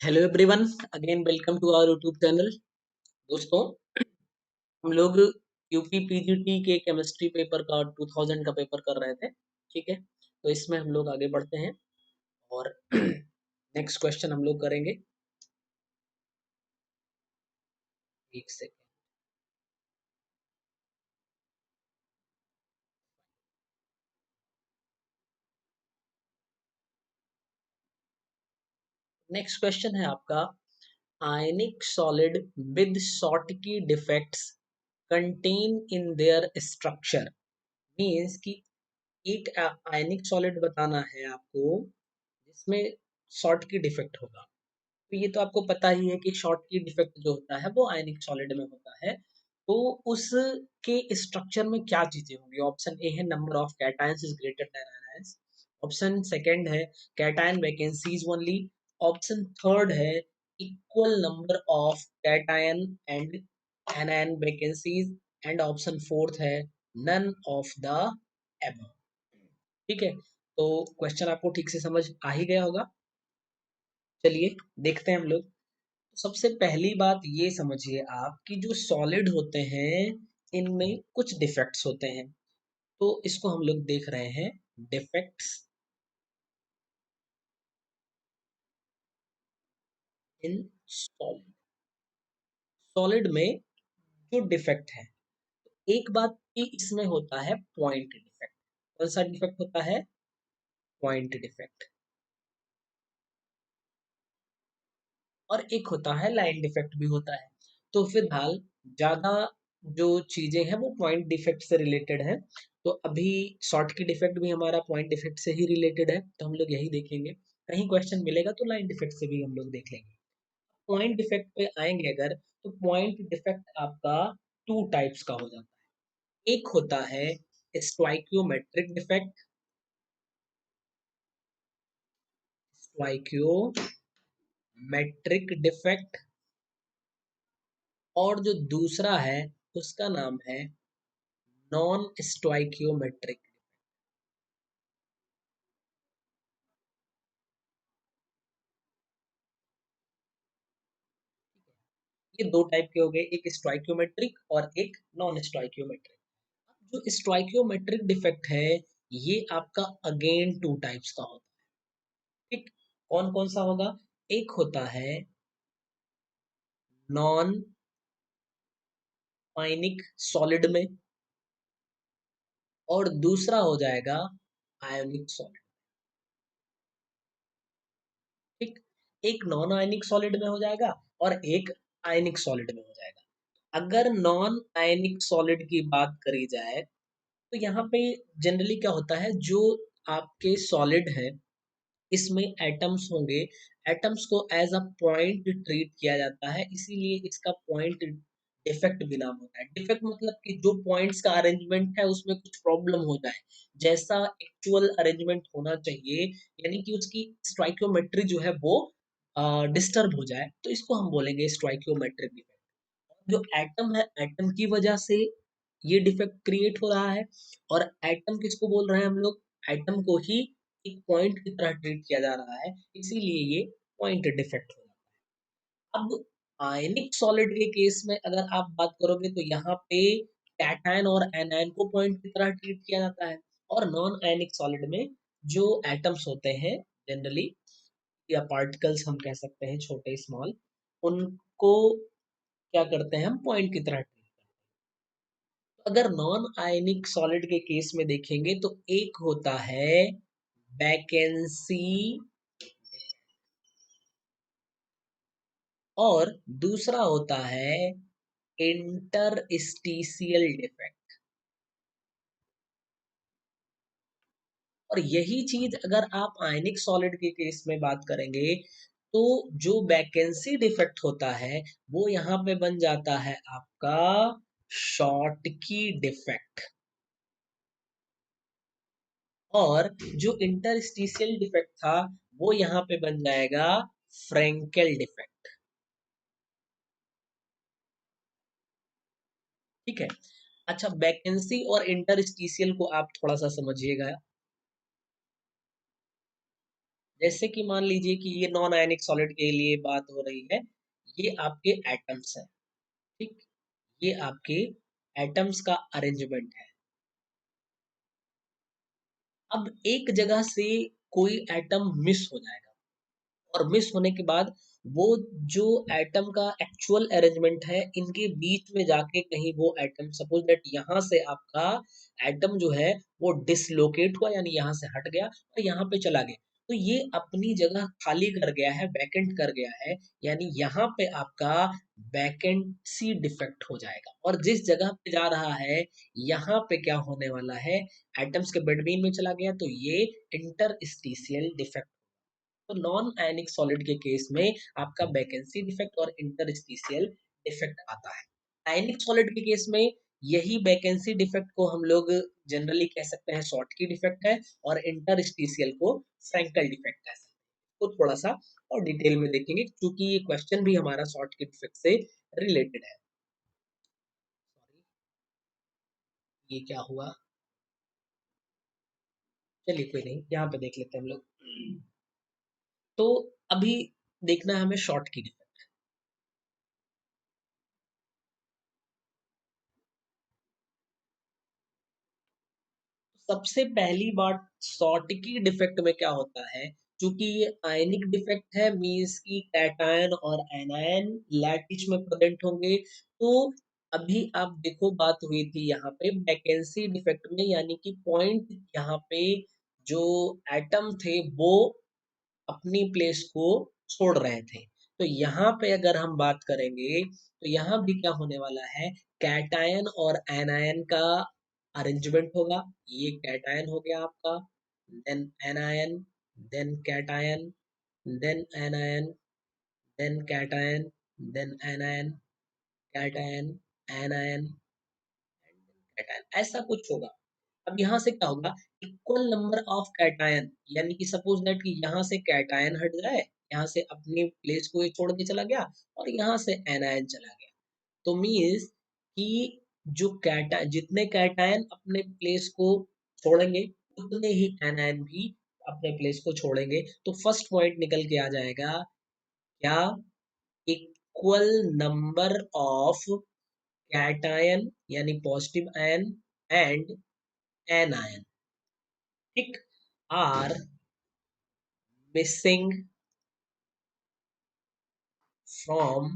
Hello everyone, again welcome to our YouTube channel. दोस्तों, हम लोग यूपी पीजीटी के केमिस्ट्री पेपर का 2000 का पेपर कर रहे थे। ठीक है, तो इसमें हम लोग आगे बढ़ते हैं और नेक्स्ट क्वेश्चन हम लोग करेंगे। एक सेकेंड। नेक्स्ट क्वेश्चन है आपका, आयनिक solid with Schottky defects contain in their structure. Means कि एक आयनिक सॉलिड बताना है आपको जिसमें शॉर्टकी डिफेक्ट होगा। तो ये तो आपको पता ही है कि शॉर्ट की डिफेक्ट जो होता है वो आयनिक सॉलिड में होता है। तो उसके स्ट्रक्चर में क्या चीजें होंगी? ऑप्शन ए है number of cations is greater than anions. Option second है cation vacancies only. Option third है equal number of cation and anion vacancies. And option fourth है नन ऑफ द एबव। ठीक है, तो क्वेश्चन आपको ठीक से समझ आ ही गया होगा। चलिए देखते हैं हम लोग। सबसे पहली बात ये समझिए आप कि जो सॉलिड होते हैं इनमें कुछ डिफेक्ट्स होते हैं। तो इसको हम लोग देख रहे हैं, डिफेक्ट्स इन सॉलिड। सॉलिड में जो डिफेक्ट है, एक बात की इसमें होता है पॉइंट डिफेक्ट। कौन सा डिफेक्ट होता है? Point defect. और एक होता है लाइन डिफेक्ट भी होता है। तो फिलहाल ज्यादा जो चीजें हैं वो पॉइंट डिफेक्ट से रिलेटेड है। तो अभी शॉर्ट की डिफेक्ट भी हमारा पॉइंट डिफेक्ट से ही रिलेटेड है, तो हम लोग यही देखेंगे। कहीं क्वेश्चन मिलेगा तो लाइन डिफेक्ट से भी हम लोग देख लेंगे। पॉइंट डिफेक्ट पे आएंगे अगर, तो पॉइंट डिफेक्ट आपका टू टाइप्स का हो जाता है। एक होता है स्टोइकियोमेट्रिक डिफेक्ट। Stoichiometric defect. और जो दूसरा है उसका नाम है नॉन स्टोइकियोमेट्रिक। ये दो टाइप के हो गए, एक स्टोइकियोमेट्रिक और एक नॉन स्टोइकियोमेट्रिक। जो स्टोइकियोमेट्रिक डिफेक्ट है ये आपका अगेन टू टाइप्स का होता है। ठीक, कौन कौन सा होगा? एक होता है नॉन आयनिक सॉलिड में, और दूसरा हो जाएगा आयोनिक सॉलिड। ठीक, एक नॉन आयनिक सॉलिड में हो जाएगा और एक आयनिक सॉलिड में हो जाएगा। अगर नॉन आयनिक सॉलिड की बात करी जाए तो यहाँ पे जनरली क्या होता है, जो आपके सॉलिड है इसमें एटम्स होंगे। एटम्स को एज अ पॉइंट ट्रीट किया जाता है, इसीलिए इसका पॉइंट डिफेक्ट भी नाम होता है। डिफेक्ट मतलब कि जो पॉइंट्स का अरेंजमेंट है उसमें कुछ प्रॉब्लम हो जाए, जैसा एक्चुअल अरेंजमेंट होना चाहिए, यानी कि उसकी स्टोइकियोमेट्री जो है वो डिस्टर्ब हो जाए, तो इसको हम बोलेंगे स्टोइकियोमेट्रिक डिफेक्ट। जो एटम है, एटम की वजह से ये डिफेक्ट क्रिएट हो रहा है। और एटम किसको बोल रहे हैं हम लोग? एटम को ही एक पॉइंट की तरह ट्रीट किया जा रहा है, इसीलिए ये पॉइंट डिफेक्ट हो जाता है। अब आयनिक सॉलिड के केस में अगर आप बात करोगे तो यहाँ पे कैटायन और एनायन को पॉइंट की तरह ट्रीट किया जाता है। और नॉन आयनिक सॉलिड में जो एटम्स होते हैं जनरली, या पार्टिकल्स हम कह सकते हैं, छोटे स्मॉल, उनको क्या करते हैं हम? पॉइंट की तरह ट्रीट करते हैं। अगर नॉन आयनिक सॉलिड के केस में देखेंगे तो एक होता है वैकेंसी और दूसरा होता है इंटरस्टिशियल डिफेक्ट। और यही चीज अगर आप आयनिक सॉलिड के केस में बात करेंगे तो जो वैकेंसी डिफेक्ट होता है वो यहाँ पे बन जाता है आपका शॉर्टकी डिफेक्ट। और जो इंटरस्टिशियल डिफेक्ट था वो यहाँ पे बन जाएगा फ्रेंकेल डिफेक्ट। ठीक है, अच्छा वैकेंसी और इंटरस्टिशियल को आप थोड़ा सा समझिएगा। जैसे कि मान लीजिए कि ये नॉन आयनिक सॉलिड के लिए बात हो रही है, ये आपके एटम्स हैं, ठीक, ये आपके एटम्स का अरेंजमेंट है। अब एक जगह से कोई एटम मिस हो जाएगा, और मिस होने के बाद वो जो एटम का एक्चुअल अरेंजमेंट है, इनके बीच में जाके कहीं वो एटम, सपोज दैट यहाँ से आपका एटम जो है वो डिसलोकेट हुआ, यानी यहाँ से हट गया और यहाँ पे चला गया, तो ये अपनी जगह खाली कर गया है, वैकेंट कर गया है, यानी यहाँ पे आपका वैकेंसी डिफेक्ट हो जाएगा। और जिस जगह पे जा रहा है, यहाँ पे क्या होने वाला है, एटम्स के बिटवीन में चला गया, तो ये इंटरस्टिशियल डिफेक्ट। तो नॉन आयनिक सॉलिड के केस में आपका वैकेंसी डिफेक्ट और इंटरस्टिशियल डिफेक्ट आता है। आयनिक सॉलिड के केस में यही वैकेंसी डिफेक्ट को हम लोग जनरली कह सकते हैं शॉर्टकी डिफेक्ट है, और इंटरस्टिशियल को फ्रैंकल डिफेक्ट कह सकते हैं। तो थोड़ा सा और डिटेल में देखेंगे, क्योंकि ये क्वेश्चन भी हमारा शॉर्टकी डिफेक्ट से रिलेटेड है। सॉरी, ये क्या हुआ, चलिए कोई नहीं, यहाँ पे देख लेते हैं हम लोग। तो अभी देखना है हमें शॉर्टकी डिफेक्ट। सबसे पहली बात, शॉर्टकी डिफेक्ट में क्या होता है, क्योंकि ये आयनिक डिफेक्ट है, मींस की कैटायन और एनायन लैटिस में प्रेजेंट होंगे। तो अभी आप देखो, बात हुई थी यहाँ पे वैकेंसी डिफेक्ट में, यानी कि पॉइंट यहाँ पे जो एटम थे वो अपनी प्लेस को छोड़ रहे थे। तो यहाँ पे अगर हम बात करेंगे, तो यहाँ भी क्या होने वाला है, कैटायन और एनायन का अरेंजमेंट होगा। ये कैटायन हो गया आपका, then anion, then cation, then anion, then cation, then anion, cation, anion, cation, ऐसा कुछ होगा। अब यहाँ से क्या होगा, इक्वल नंबर ऑफ कैटायन, यानी कि सपोज दैट कि यहाँ से कैटायन हट जाए, यहाँ से अपनी प्लेस को ये छोड़ के चला गया, और यहाँ से एनायन चला गया, तो मीन्स कि जो कैटा जितने कैटायन अपने प्लेस को छोड़ेंगे, उतने ही एनायन भी अपने प्लेस को छोड़ेंगे। तो फर्स्ट पॉइंट निकल के आ जाएगा क्या, इक्वल नंबर ऑफ कैटायन यानी पॉजिटिव आयन एंड एनायन, ठीक, are missing from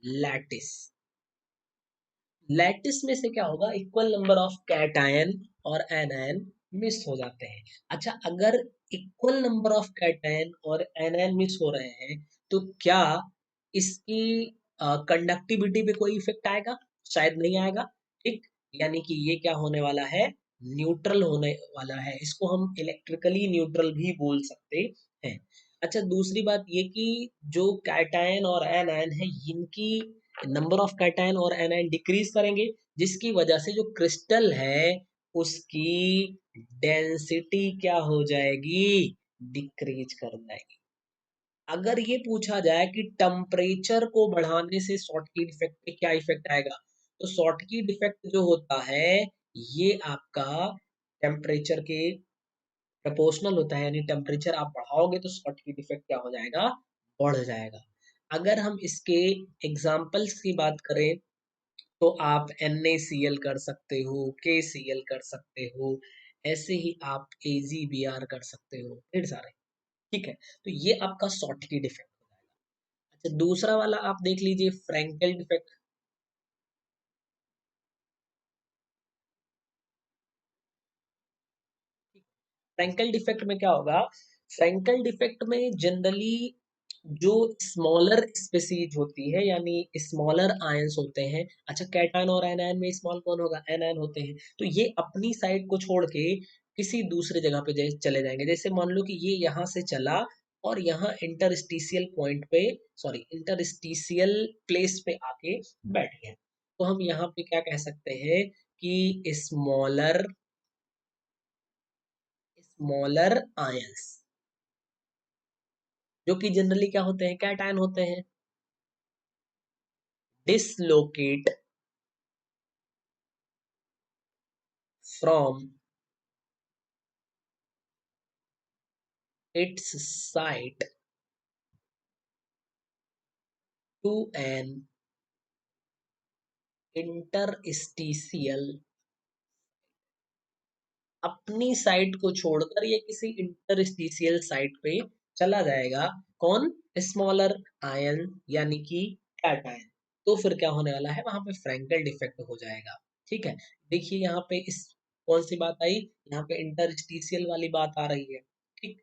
lattice. Lattice में से क्या होगा, इक्वल नंबर ऑफ कैटायन और एनायन मिस हो जाते हैं। अच्छा, अगर इक्वल नंबर ऑफ कैटायन और एनायन मिस हो रहे हैं, तो क्या इसकी कंडक्टिविटी पे कोई इफेक्ट आएगा? शायद नहीं आएगा, ठीक, यानी कि ये क्या होने वाला है, न्यूट्रल होने वाला है। इसको हम इलेक्ट्रिकली न्यूट्रल भी बोल सकते हैं। अच्छा, दूसरी बात ये कि जो कैटायन और एनायन है, इनकी नंबर ऑफ कैटायन और एनायन डिक्रीज करेंगे, जिसकी वजह से जो क्रिस्टल है उसकी डेंसिटी क्या हो जाएगी, डिक्रीज कर जाएगी। अगर ये पूछा जाए कि टेम्परेचर को बढ़ाने से शॉर्टकी इफेक्ट पे क्या इफेक्ट आएगा, तो शॉर्टकी इफेक्ट जो होता है, ये आपका टेम्परेचर के प्रोपोर्शनल होता है, यानी टेम्परेचर आप बढ़ाओगे तो शॉर्टकी इफेक्ट क्या हो जाएगा, बढ़ जाएगा। अगर हम इसके एग्जाम्पल्स की बात करें, तो आप NaCl कर सकते हो, KCl कर सकते हो, ऐसे ही आप AgBr कर सकते हो, ढेर सारे, ठीक है। तो ये आपका शॉर्टकी डिफेक्ट हो जाएगा। अच्छा, दूसरा वाला आप देख लीजिए, फ्रैंकल डिफेक्ट। फ्रैंकल डिफेक्ट में क्या होगा, फ्रैंकल डिफेक्ट में जनरली जो स्मॉलर स्पेसीज होती है, यानी स्मॉलर आयंस होते हैं। अच्छा, कैटायन और एनायन में स्मॉल कौन होगा, एनायन होते हैं। तो ये अपनी साइड को छोड़ के किसी दूसरे जगह पे चले जाएंगे। जैसे मान लो कि ये यहाँ से चला और यहाँ इंटरस्टिशियल पॉइंट पे, सॉरी इंटरस्टिशियल प्लेस पे आके बैठ गया, तो हम यहाँ पे क्या कह सकते हैं कि स्मॉलर स्मॉलर आयंस, जो कि जनरली क्या होते हैं, कैटायन होते हैं, dislocate from its site to an interstitial, अपनी साइट को छोड़कर ये किसी इंटरस्टिशियल साइट पे चला जाएगा। कौन? स्मॉलर आयन यानी कि कैटायन। तो फिर क्या होने वाला है, वहां पे फ्रैंकल डिफेक्ट हो जाएगा। ठीक है, देखिए यहाँ पे इस कौन सी बात आई, यहाँ पे इंटरस्टिशियल वाली बात आ रही है। ठीक।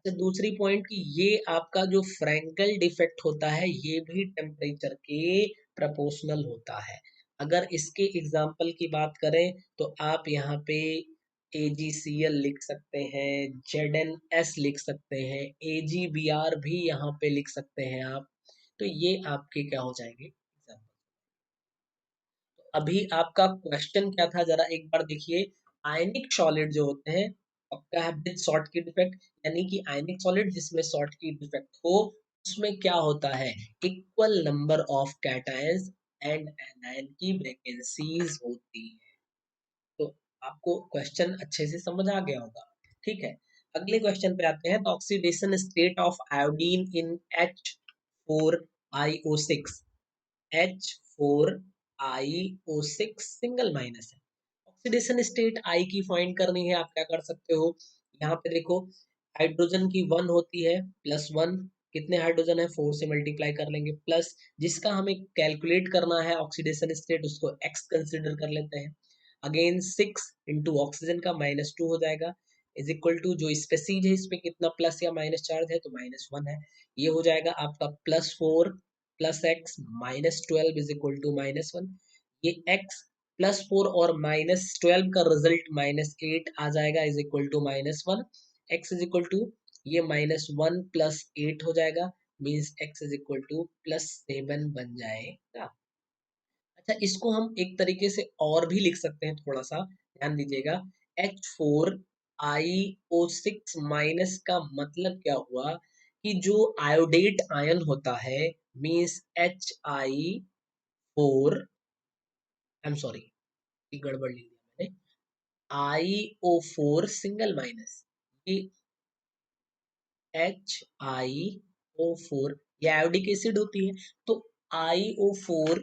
अच्छा, दूसरी पॉइंट कि ये आपका जो फ्रैंकल डिफेक्ट होता है ये भी टेम्परेचर के प्रपोर्शनल होता है। अगर इसके एग्जाम्पल की बात करें तो आप यहाँ पे AgCl लिख सकते हैं, ZnS लिख सकते हैं, AgBr भी यहाँ पे लिख सकते हैं आप। तो ये आपके क्या हो जाएंगे एग्जाम्पल। अभी आपका क्वेश्चन क्या था, जरा एक बार देखिए। आयनिक सॉलिड जो होते हैं, पक्का है विद शॉर्टकी डिफेक्ट, यानी कि आयनिक सॉलिड जिसमें शॉर्टकी डिफेक्ट हो, उसमें क्या होता है, equal number of cations and anion की वैकेंसीज होती है। तो आपको क्वेश्चन अच्छे से समझ आ गया होगा। ठीक है, अगले क्वेश्चन पे आते हैं। तो oxidation state of iodine in H4IO6, H4IO6 single minus है। ऑक्सीडेशन स्टेट आई की फाइंड करनी है, आप क्या कर सकते हो, यहाँ पे देखो हाइड्रोजन की 1 होती है, +1, कितने हाइड्रोजन है 4 से मल्टीप्लाई कर लेंगे, प्लस जिसका हमें कैलकुलेट करना है ऑक्सीडेशन स्टेट उसको x कंसिडर कर लेते हैं। अगेन 6 इंटू ऑक्सीजन का -2 हो जाएगा, इज इक्वल टू जो स्पेसीज है इसमें कितना प्लस या माइनस चार्ज है तो -1 है। ये हो जाएगा आपका +4 plus X -12 is equal to -1। ये x +4 और -12 का रिजल्ट -8 आ जाएगा is equal to -1। x is equal to ये -1 प्लस 8 हो जाएगा, means x is equal to +7 बन जाएगा। अच्छा, इसको हम एक तरीके से और भी लिख सकते हैं, थोड़ा सा ध्यान दीजिएगा। H4IO6 माइनस का मतलब क्या हुआ कि जो आयोडेट आयन होता है, means HI4, I am sorry गड़बड़ लिख दिया मैंने, IO4 सिंगल माइनस, ये HIO4 ये आयोडिक एसिड होती है, तो IO4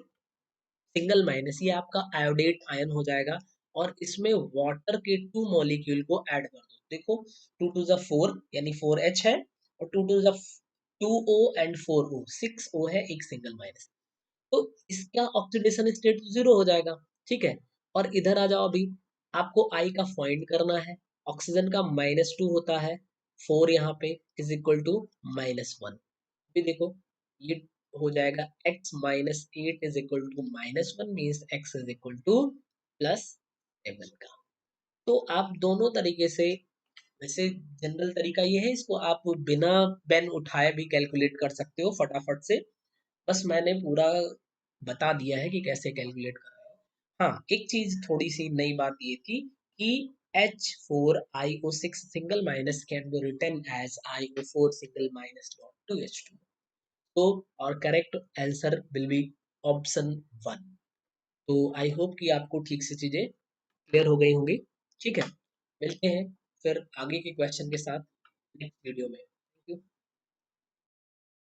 सिंगल माइनस ये आपका आयोडेट आयन हो जाएगा। और इसमें वाटर के 2 मॉलिक्यूल को ऐड कर दो, देखो 2 टू द 4 यानी 4H है, और 2 to the 2O and 4O 6O है, एक सिंगल माइनस। तो इसका ऑक्सीडेशन स्टेट 0 हो जाएगा। ठीक है, और इधर आ जाओ, अभी आपको आई का फाइंड करना है। ऑक्सीजन का -2 होता है, 4 यहाँ पे इज इक्वल टू -1। भी देखो ये हो जाएगा x-8 is equal to -1, means x is equal to +7 का। तो आप दोनों तरीके से, वैसे जनरल तरीका ये है, इसको आप बिना पेन उठाए भी कैलकुलेट कर सकते हो फटाफट से। बस मैंने पूरा बता दिया है कि कैसे कैलकुलेट करना है। हाँ, एक चीज थोड़ी सी नई बात ये थी कि H4IO6 single minus can be written as IO4 single minus dot two H2। तो और correct answer will be option 1। तो आई होप कि आपको ठीक से चीजें क्लियर हो गई होंगी। ठीक है, मिलते हैं फिर आगे के क्वेश्चन के साथ नेक्स्ट वीडियो में।